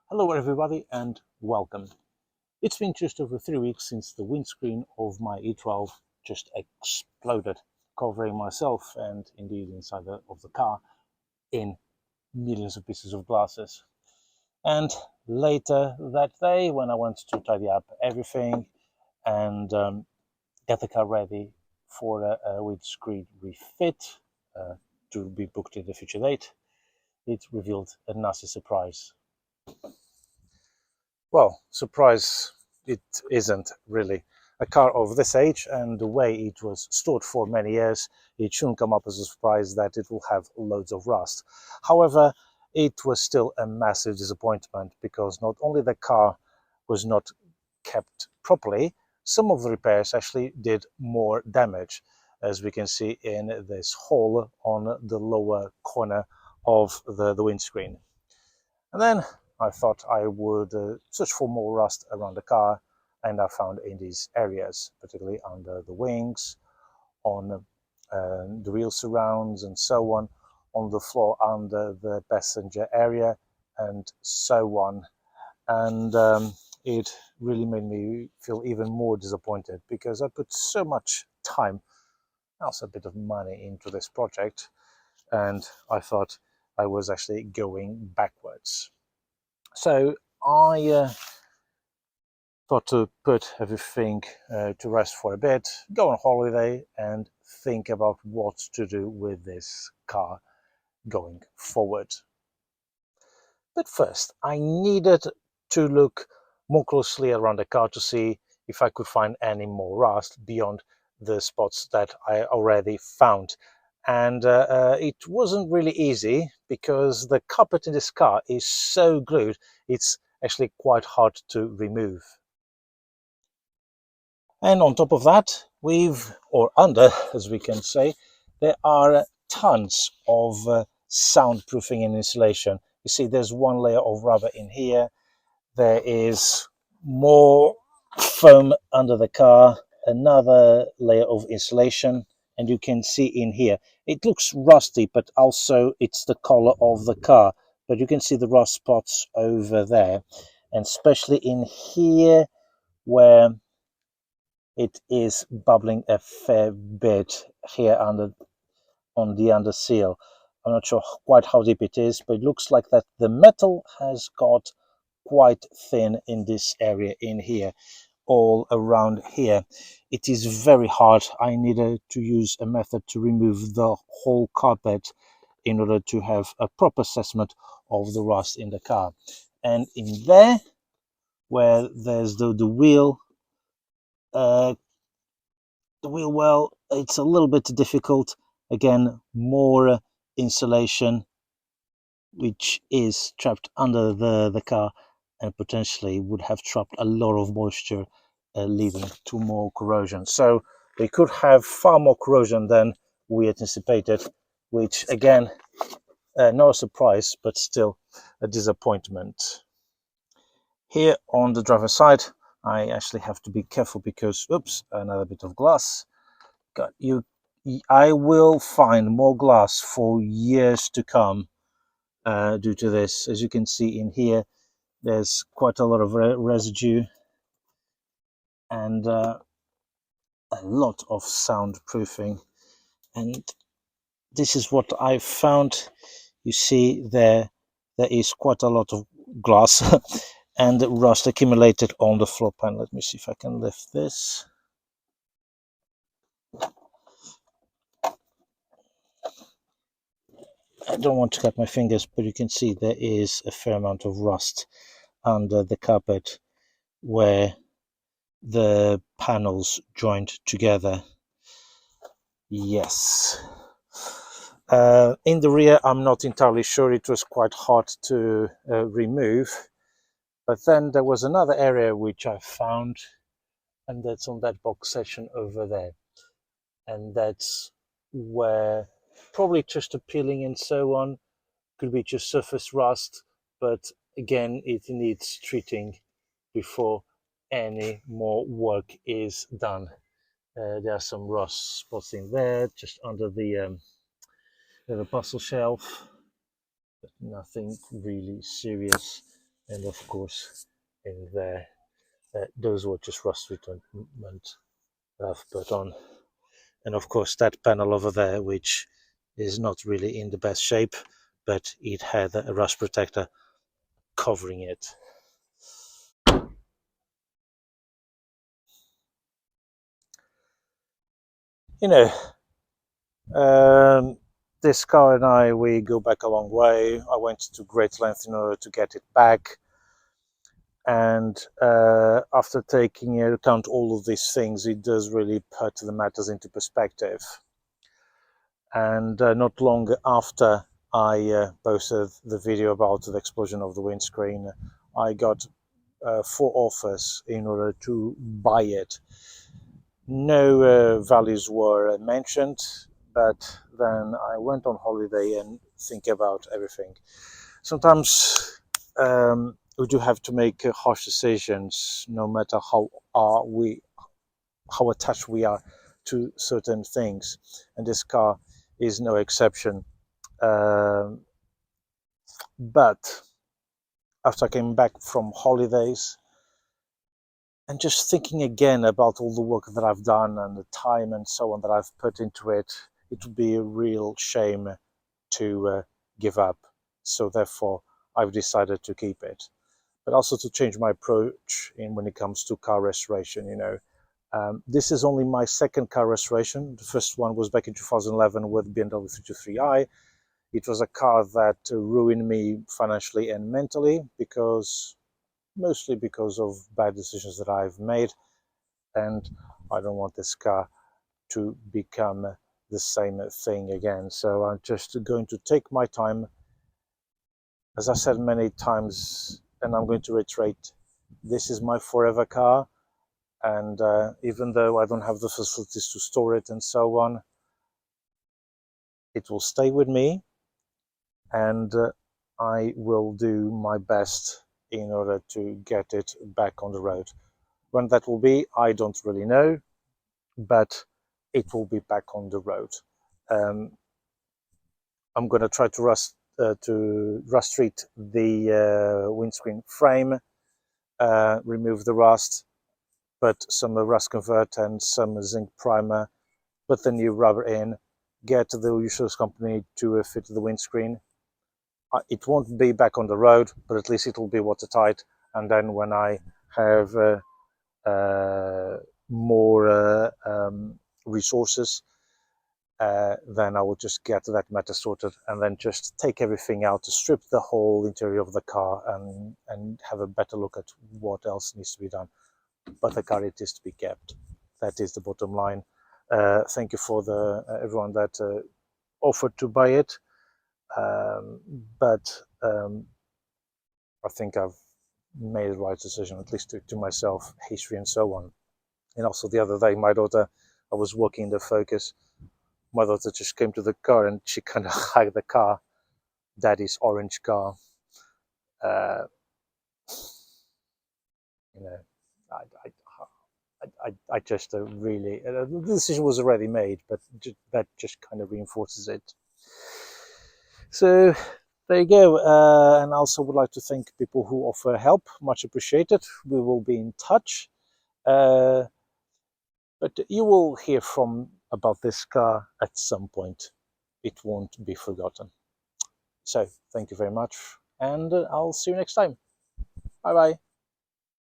Hello everybody and welcome. It's been just over 3 weeks since the windscreen of my E12 just exploded, covering myself and indeed inside of the car in millions of pieces of glasses. And later that day, when I went to tidy up everything and get the car ready for a windscreen refit to be booked in a future date, it revealed a nasty surprise. Well, surprise it isn't really. A car of this age and the way it was stored for many years, it shouldn't come up as a surprise that it will have loads of rust. However, it was still a massive disappointment because not only the car was not kept properly, some of the repairs actually did more damage, as we can see in this hole on the lower corner of the windscreen. And then I thought I would search for more rust around the car, and I found in these areas, particularly under the wings, on the wheel surrounds and so on the floor under the passenger area and so on. And it really made me feel even more disappointed because I put so much time, also a bit of money into this project, and I thought I was actually going backwards. So I thought to put everything to rest for a bit, go on holiday, and think about what to do with this car going forward. But first, I needed to look more closely around the car to see if I could find any more rust beyond the spots that I already found. And it wasn't really easy because the carpet in this car is so glued, it's actually quite hard to remove. And on top of that, or under, as we can say, there are tons of soundproofing and insulation. You see, there's one layer of rubber in here. There is more foam under the car, another layer of insulation, and you can see in here, it looks rusty, but also it's the color of the car. But you can see the rust spots over there, and especially in here where it is bubbling a fair bit here on the under seal. I'm not sure quite how deep it is, but it looks like that the metal has got quite thin in this area in here, all around here. It is very hard. I needed to use a method to remove the whole carpet in order to have a proper assessment of the rust in the car. And in there, where there's the wheel, uh, well, it's a little bit difficult. Again, more insulation which is trapped under the car and potentially would have trapped a lot of moisture, leading to more corrosion. So we could have far more corrosion than we anticipated, which again, not a surprise, but still a disappointment. Here on the driver's side, I actually have to be careful because, oops, another bit of glass. God, I will find more glass for years to come due to this. As you can see in here, there's quite a lot of residue and a lot of soundproofing. And this is what I found. You see there is quite a lot of glass and rust accumulated on the floor pan. Let me see if I can lift this. I don't want to cut my fingers, but you can see there is a fair amount of rust under the carpet where the panels joined together. Yes. In the rear, I'm not entirely sure. It was quite hard to remove. But then there was another area which I found, and that's on that box section over there. And that's where probably just a peeling and so on, could be just surface rust, but again, it needs treating before any more work is done. There are some rust spots in there, just under the parcel shelf, but nothing really serious. and of course in there, those were just rust treatment that I've put on, and of course that panel over there, which is not really in the best shape, but it had a rust protector covering it. You know, this car and I, we go back a long way. I went to great length in order to get it back. And after taking into account all of these things, it does really put the matters into perspective. And not long after I posted the video about the explosion of the windscreen, I got 4 offers in order to buy it. No values were mentioned, but then I went on holiday and think about everything. Sometimes we do have to make harsh decisions, no matter how attached we are to certain things, and this car is no exception. But after I came back from holidays, and just thinking again about all the work that I've done and the time and so on that I've put into it, it would be a real shame to give up. So therefore, I've decided to keep it, but also to change my approach in when it comes to car restoration. This is only my second car restoration. The first one was back in 2011 with BMW E12. It was a car that ruined me financially and mentally, mostly because of bad decisions that I've made, and I don't want this car to become the same thing again. So I'm just going to take my time. As I said many times, and I'm going to reiterate, this is my forever car, and even though I don't have the facilities to store it and so on, it will stay with me, and I will do my best in order to get it back on the road. When that will be, I don't really know, but it will be back on the road. I'm going to try to rust treat the windscreen frame, remove the rust, put some rust convert and some zinc primer, put the new rubber in, get the insurance company to fit the windscreen. It won't be back on the road, but at least it will be watertight. And then when I have more resources, then I will just get that matter sorted and then just take everything out to strip the whole interior of the car and have a better look at what else needs to be done. But the car, it is to be kept. That is the bottom line. Thank you for everyone that offered to buy it, but I think I've made the right decision, at least to myself, history and so on. And also the other day, my daughter, I was walking in the Focus, my daughter just came to the car and she kind of hugged the car, daddy's orange car. Uh, you know, I just really, the decision was already made, but that just kind of reinforces it. So there you go. And also would like to thank people who offer help, much appreciated. We will be in touch. But you will hear about this car at some point. It won't be forgotten. So thank you very much, and I'll see you next time. Bye bye.